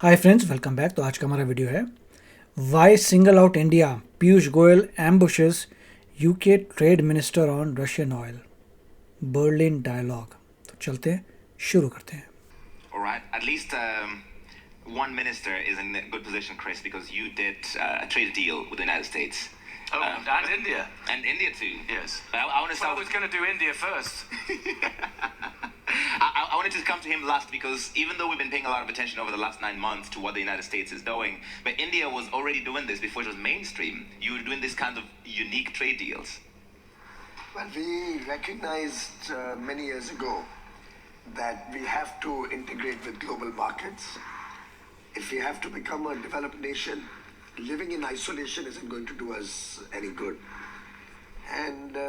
Hi friends, welcome back. तो आज का हमारा वीडियो है why single out India, Piyush Goyal ambushes UK trade minister on Russian oil, Berlin dialogue. तो चलते हैं, शुरू करते हैं। All right. At least one minister is in a good position, Chris, because you did a trade deal with the United States. And India. And India too. Yes. I want to Well, I start was with. going to do India first. I wanted to come to him last because even though we've been paying a lot of attention over the last 9 months to what the United States is doing, but India was already doing this before it was mainstream. You were doing this kind of unique trade deals. Well, we recognized many years ago that we have to integrate with global markets. If we have to become a developed nation, living in isolation isn't going to do us any good. And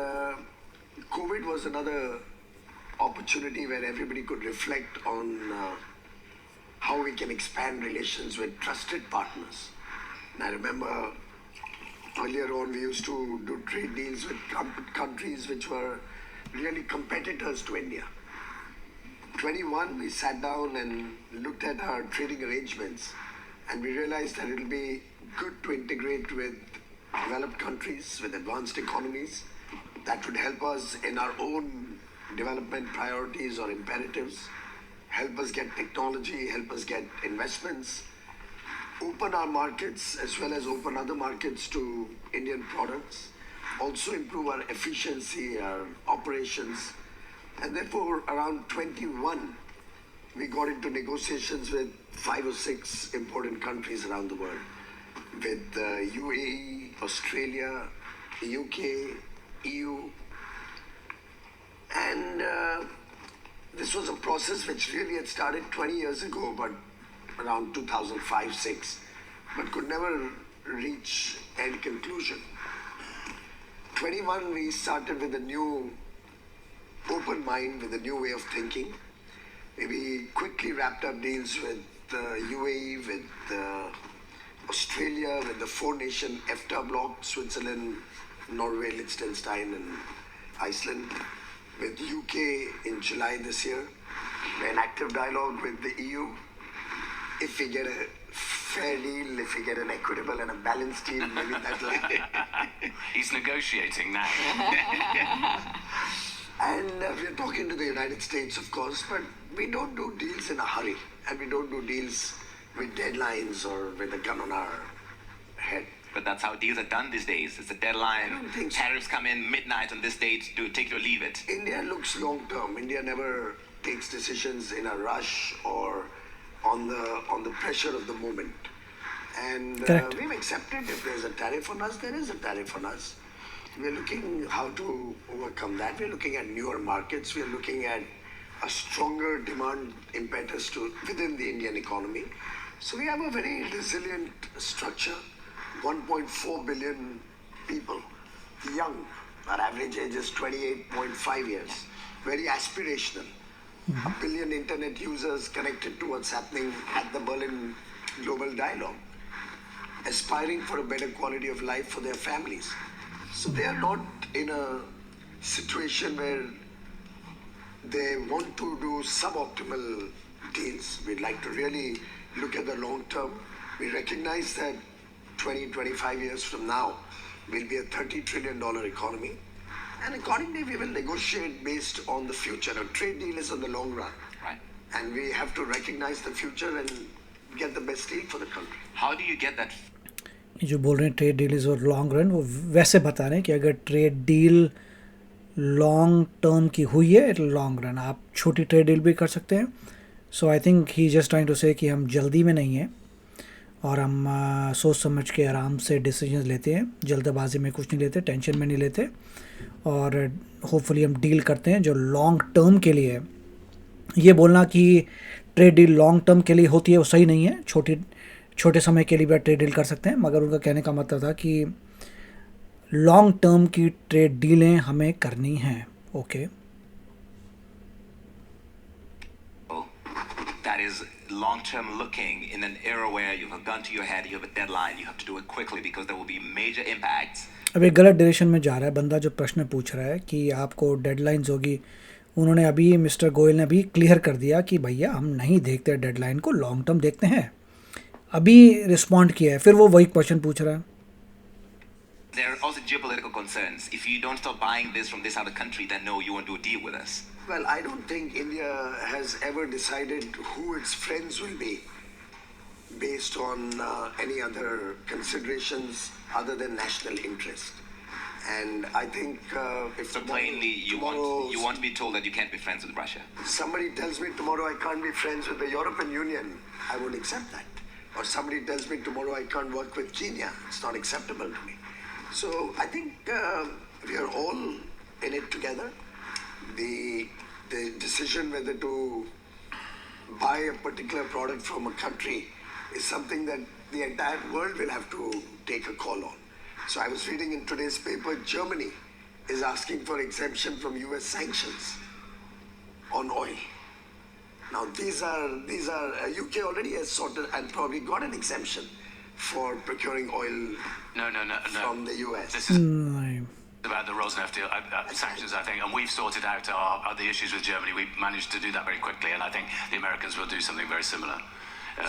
COVID was another opportunity where everybody could reflect on how we can expand relations with trusted partners. And I remember earlier on we used to do trade deals with countries which were really competitors to India. 21 we sat down and looked at our trading arrangements, and we realized that it'll be good to integrate with developed countries with advanced economies that would help us in our own development priorities or imperatives, help us get technology, help us get investments, open our markets as well as open other markets to Indian products, also improve our efficiency, our operations. And therefore, around 21, we got into negotiations with 5 or 6 important countries around the world, with UAE, Australia, UK, EU. And this was a process which really had started 20 years ago, but around 2005-06, but could never reach any conclusion. 21, we started with a new open mind, with a new way of thinking. We quickly wrapped up deals with UAE, with Australia, with the 4-nation EFTA bloc, Switzerland, Norway, Liechtenstein and Iceland, with UK in July this year. We're in active dialogue with the EU. If we get a fair deal, if we get an equitable and a balanced deal, maybe that'll He's negotiating now. And we're talking to the United States, of course, but we don't do deals in a hurry, and we don't do deals with deadlines or with a gun on our head. But that's how deals are done these days. It's a deadline. I don't think so. Tariffs come in midnight on this date. Do take it or leave it. India looks long term. India never takes decisions in a rush or on the pressure of the moment. And Correct. we've accepted if there's a tariff on us, there is a tariff on us. We're looking how to overcome that. We're looking at newer markets. We're looking at a stronger demand impetus within the Indian economy. So we have a very resilient structure. 1.4 billion people, young. Our average age is 28.5 years. Very aspirational. A billion internet users connected to what's happening at the Berlin Global Dialogue, aspiring for a better quality of life for their families. So they are not in a situation where they want to do suboptimal deals. We'd like to really look at the long term. We recognize that 20-25 years from now will be a $30 trillion economy, and accordingly we will negotiate based on the future. A trade deal is on the long run, Right. and we have to recognize the future and get the best deal for the country. How do you get that? ये जो बोल रहे हैं trade deal is और long run, वो वैसे बता रहे हैं कि अगर ट्रेड डील लॉन्ग टर्म की हुई है, लॉन्ग रन, आप छोटी ट्रेड डील भी कर सकते हैं। So I think he just trying to say कि हम जल्दी में नहीं हैं और हम सोच समझ के आराम से डिसीजंस लेते हैं, जल्दबाजी में कुछ नहीं लेते, टेंशन में नहीं लेते, और होपफुली हम डील करते हैं जो लॉन्ग टर्म के लिए है। ये बोलना कि ट्रेड डील लॉन्ग टर्म के लिए होती है वो सही नहीं है। छोटे समय के लिए भी ट्रेड डील कर सकते हैं, मगर उनका कहने का मतलब था कि लॉन्ग टर्म की ट्रेड डीलें हमें करनी हैं। Okay, That is long-term looking in an era where you have a gun to your head, you have a deadline, you have to do it quickly because there will be major impacts. अब एक गलत direction में जा रहा है बंदा जो प्रश्न पूछ रहा है कि आपको डेडलाइंस होगी। उन्होंने अभी मिस्टर गोयल ने अभी क्लियर कर दिया कि भैया हम नहीं देखते डेडलाइन को, लॉन्ग टर्म देखते हैं। अभी रिस्पॉन्ड किया है, फिर वो वही क्वेश्चन पूछ रहा है. There are also geopolitical concerns. If you don't stop buying this from this other country, then no, you won't do a deal with us. Well, I don't think India has ever decided who its friends will be based on any other considerations other than national interest. And I think if So plainly, you want to be told that you can't be friends with Russia. somebody tells me tomorrow I can't be friends with the European Union, I would accept that. Or somebody tells me tomorrow I can't work with Kenya, it's not acceptable to me. So I think we are all in it together. The decision whether to buy a particular product from a country is something that the entire world will have to take a call on. So I was reading in today's paper, Germany is asking for exemption from US sanctions on oil. Now these are UK already has sorted and probably got an exemption for procuring oil No. from the US. This is नहीं. about the Rosneft deal, sanctions, I think, and we've sorted out the issues with Germany. We've managed to do that very quickly, and I think the Americans will do something very similar.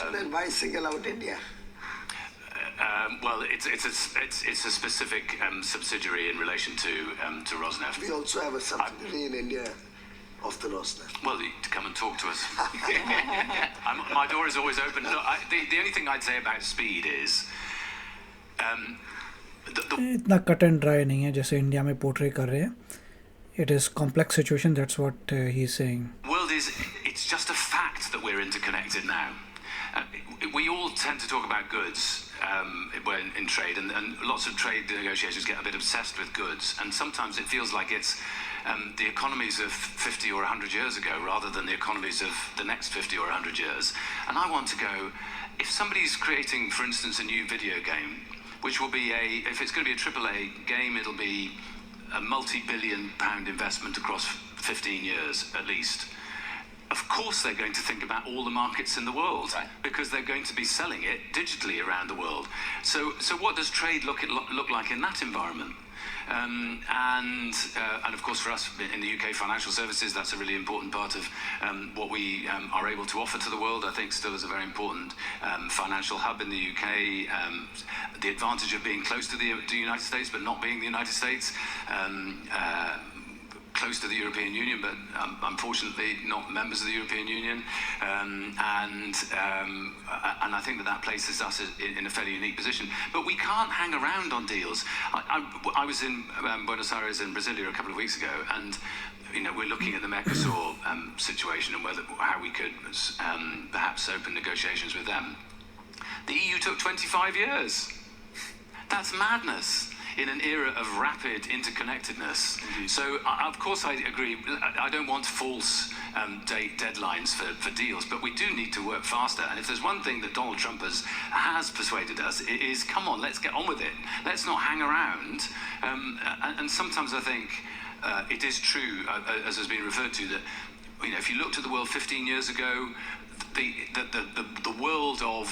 So then why single out India? Well, it's a specific subsidiary in relation to Rosneft. We also have a subsidiary in India of the Rosneft. Well, to come and talk to us. My door is always open. Look, the only thing I'd say about speed is इतना cut and dry नहीं है जैसे India में portray कर रहे हैं. It is complex situation, that's what he is saying. world is, it's just a fact that we're interconnected now. We all tend to talk about goods when in trade, and lots of trade negotiations get a bit obsessed with goods, and sometimes it feels like it's the economies of 50 or 100 years ago rather than the economies of the next 50 or 100 years. And I want to go, if somebody's creating, for instance, a new video game, which will be if it's going to be a AAA game, it'll be a multi-billion pound investment across 15 years at least. Of course they're going to think about all the markets in the world, Right. because they're going to be selling it digitally around the world. So what does trade look like in that environment? And of course for us in the UK, financial services, that's a really important part of what we are able to offer to the world. I think still is a very important financial hub in the UK. The advantage of being close to the United States but not being the United States. Close to the European Union, but unfortunately not members of the European Union, and I think that places us in a fairly unique position. But we can't hang around on deals. I was in Buenos Aires in Brasilia a couple of weeks ago, and we're looking at the Mercosur situation and how we could perhaps open negotiations with them. The EU took 25 years. That's madness in an era of rapid interconnectedness. So, of course, I agree. I don't want false deadlines for deals, but we do need to work faster. And if there's one thing that Donald Trump has persuaded us, it is, come on, let's get on with it. Let's not hang around. And sometimes I think it is true, as has been referred to, that if you looked at the world 15 years ago, the world of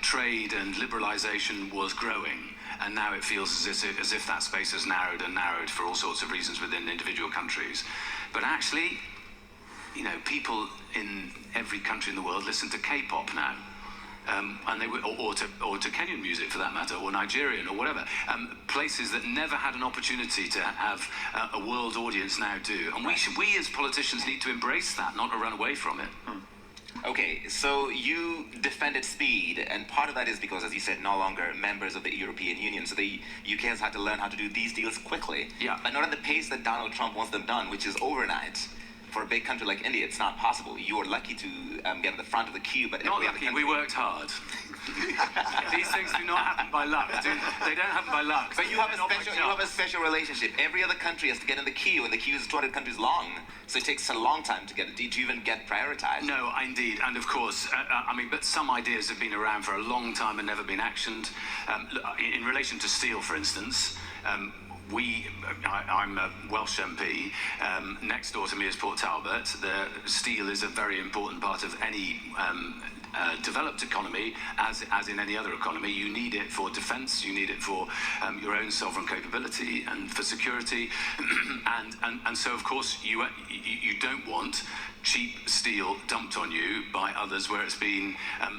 trade and liberalisation was growing. And now it feels as if that space has narrowed and narrowed for all sorts of reasons within individual countries. But actually, people in every country in the world listen to K-pop now. And they or to Kenyan music for that matter, or Nigerian or whatever. Places that never had an opportunity to have a world audience now do. And we as politicians need to embrace that, not to run away from it. Okay, so you defended speed, and part of that is because, as you said, no longer members of the European Union. So the UK has had to learn how to do these deals quickly. Yeah. But not at the pace that Donald Trump wants them done, which is overnight. For a big country like India, it's not possible. You are lucky to get at the front of the queue, but Not every other lucky, country... we worked hard. These things do not happen by luck. They don't happen by luck. But you have a special relationship. Every other country has to get in the queue, and the queue is 200 countries long. So it takes a long time to get it. Did you even get prioritized? No, indeed, and of course, but some ideas have been around for a long time and never been actioned. In relation to steel, for instance, I'm a Welsh MP. Next door to me is Port Talbot. The steel is a very important part of any developed economy, as in any other economy. You need it for defence, you need it for your own sovereign capability and for security, and so of course you don't want cheap steel dumped on you by others where it's been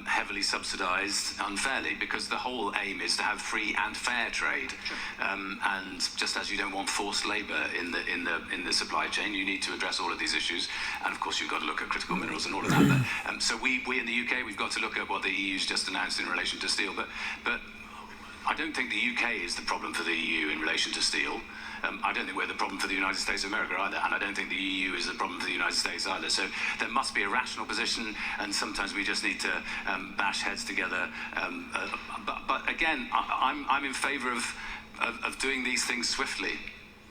heavily subsidised unfairly, because the whole aim is to have free and fair trade. And just as you don't want forced labour in the supply chain, you need to address all of these issues. And of course, you've got to look at critical minerals and all of that. So we in the UK, we've got to look at what the EU's just announced in relation to steel. But I don't think the UK is the problem for the EU in relation to steel. I don't think we're the problem for the United States of America either, and I don't think the EU is the problem for the United States either. So there must be a rational position, and sometimes we just need to bash heads together. But again, I'm in favour of doing these things swiftly.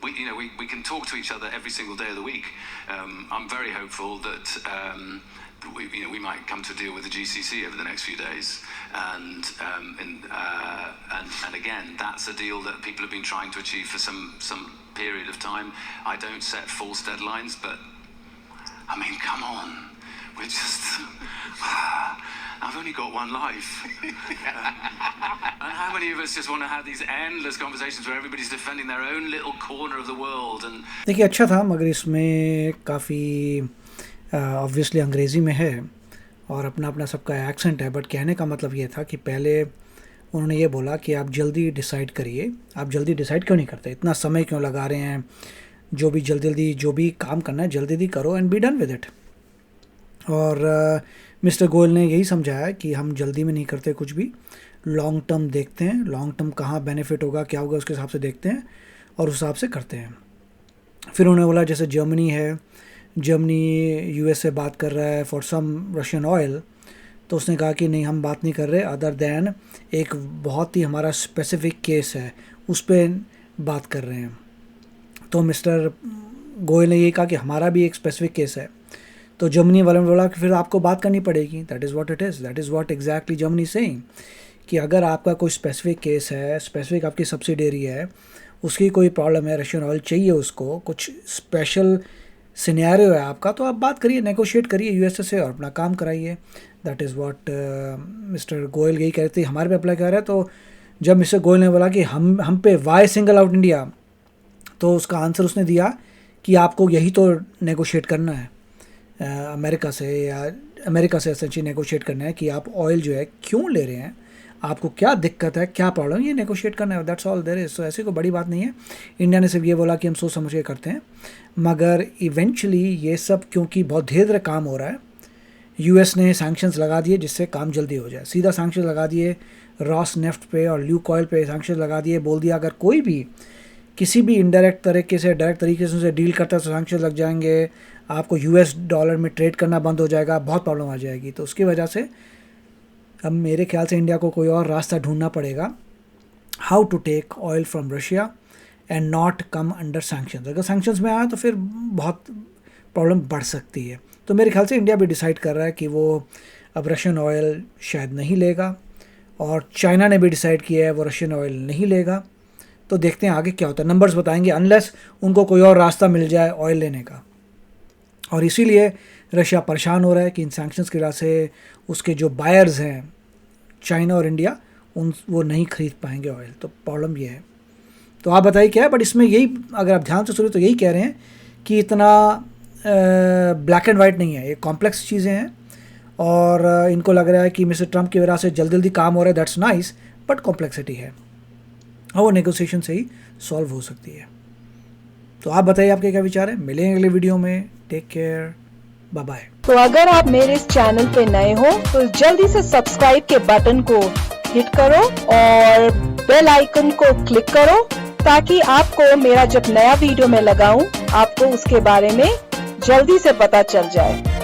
We can talk to each other every single day of the week. I'm very hopeful that we might come to a deal with the GCC over the next few days, and again, that's a deal that people have been trying to achieve for some period of time. I don't set false deadlines, but I mean, come on, we're just. I've only got one life. And how many of us just want to have these endless conversations where everybody's defending their own little corner of the world? And देखिए, अच्छा था, मगर इसमें काफ़ी obviously अंग्रेज़ी में है और अपना अपना सबका एक्सेंट है, बट कहने का मतलब ये था कि पहले उन्होंने ये बोला कि आप जल्दी डिसाइड करिए. आप जल्दी डिसाइड क्यों नहीं करते? इतना समय क्यों लगा रहे हैं? जो भी जल्दी जो भी काम करना है जल्दी करो and be done with it. और मिस्टर गोयल ने यही समझाया कि हम जल्दी में नहीं करते कुछ भी, लॉन्ग टर्म देखते हैं, लॉन्ग टर्म कहाँ बेनिफिट होगा, क्या होगा, उसके हिसाब से देखते हैं और उस हिसाब से करते हैं. फिर उन्होंने बोला जैसे जर्मनी है, जर्मनी यूएस से बात कर रहा है फॉर सम रशियन ऑयल, तो उसने कहा कि नहीं, हम बात नहीं कर रहे अदर दैन एक बहुत ही हमारा स्पेसिफिक केस है उस पर बात कर रहे हैं. तो मिस्टर गोयल ने ये कहा कि हमारा भी एक स्पेसिफिक केस है. तो जर्मनी वालों ने बोला कि फिर आपको बात करनी पड़ेगी. That is what it is, that is what exactly Germany saying, कि अगर आपका कोई स्पेसिफिक केस है, स्पेसिफिक आपकी सब्सिडरी है, उसकी कोई प्रॉब्लम है, रशियन ऑयल चाहिए उसको, कुछ स्पेशल सिनेरियो है आपका, तो आप बात करिए, नेगोशिएट करिए यूएसए से और अपना काम कराइए. That is what mister Goyal यही कहते हैं, हमारे पे अप्लाई कर रहे हैं. तो जब मिस्टर गोयल ने बोला कि हम पे वाई सिंगल आउट इंडिया, तो उसका आंसर उसने दिया कि आपको यही तो नेगोशिएट करना है अमेरिका से, या अमेरिका से एसेंशियली नेगोशिएट करना है कि आप ऑयल जो है क्यों ले रहे हैं, आपको क्या दिक्कत है, क्या प्रॉब्लम, ये नेगोशिएट करना है. That's all there is. So ऐसी कोई बड़ी बात नहीं है. इंडिया ने सिर्फ ये बोला कि हम सोच समझ के करते हैं, मगर इवेंचुअली ये सब क्योंकि बहुत धीरे धीरे काम हो रहा है, यूएस ने सैंक्शंस लगा दिए जिससे काम जल्दी हो जाए. सीधा सैंक्शन लगा दिए रॉस नेफ्ट पे और ल्यूक ऑयल पे सैंक्शन लगा दिए. बोल दिया अगर कोई भी किसी भी इनडायरेक्ट तरीके से डायरेक्ट तरीके से डील करता है तो सैंक्शन लग जाएंगे, आपको यूएस डॉलर में ट्रेड करना बंद हो जाएगा, बहुत प्रॉब्लम आ जाएगी. तो उसकी वजह से अब मेरे ख्याल से इंडिया को कोई और रास्ता ढूंढना पड़ेगा, how to take oil from Russia and not come under sanctions. अगर सैंक्शंस में आया तो फिर बहुत प्रॉब्लम बढ़ सकती है. तो मेरे ख्याल से इंडिया भी डिसाइड कर रहा है कि वो अब रशियन ऑयल शायद नहीं लेगा, और चाइना ने भी डिसाइड किया है वो रशियन ऑयल नहीं लेगा. तो देखते हैं आगे क्या होता है, नंबर्स बताएंगे, अनलेस उनको कोई और रास्ता मिल जाए ऑयल लेने का. और इसीलिए रशिया परेशान हो रहा है कि इन सैंक्शंस की वजह से उसके जो बायर्स हैं चाइना और इंडिया, वो नहीं खरीद पाएंगे ऑयल. तो प्रॉब्लम ये है. तो आप बताइए क्या है, बट इसमें यही अगर आप ध्यान से सुनिए तो यही कह रहे हैं कि इतना ब्लैक एंड वाइट नहीं है, ये कॉम्प्लेक्स चीज़ें हैं. और इनको लग रहा है कि मिस्टर ट्रंप की वजह से जल्दी काम हो रहा है, दैट्स नाइस, बट कॉम्प्लेक्सिटी है और वो नेगोशिएशन से ही सॉल्व हो सकती है. तो आप बताइए आपके क्या विचार है. मिलेंगे अगले वीडियो में. Take care, bye bye. तो अगर आप मेरे इस चैनल पे नए हो तो जल्दी से सब्सक्राइब के बटन को हिट करो और बेल आइकन को क्लिक करो, ताकि आपको मेरा जब नया वीडियो मैं लगाऊं आपको उसके बारे में जल्दी से पता चल जाए.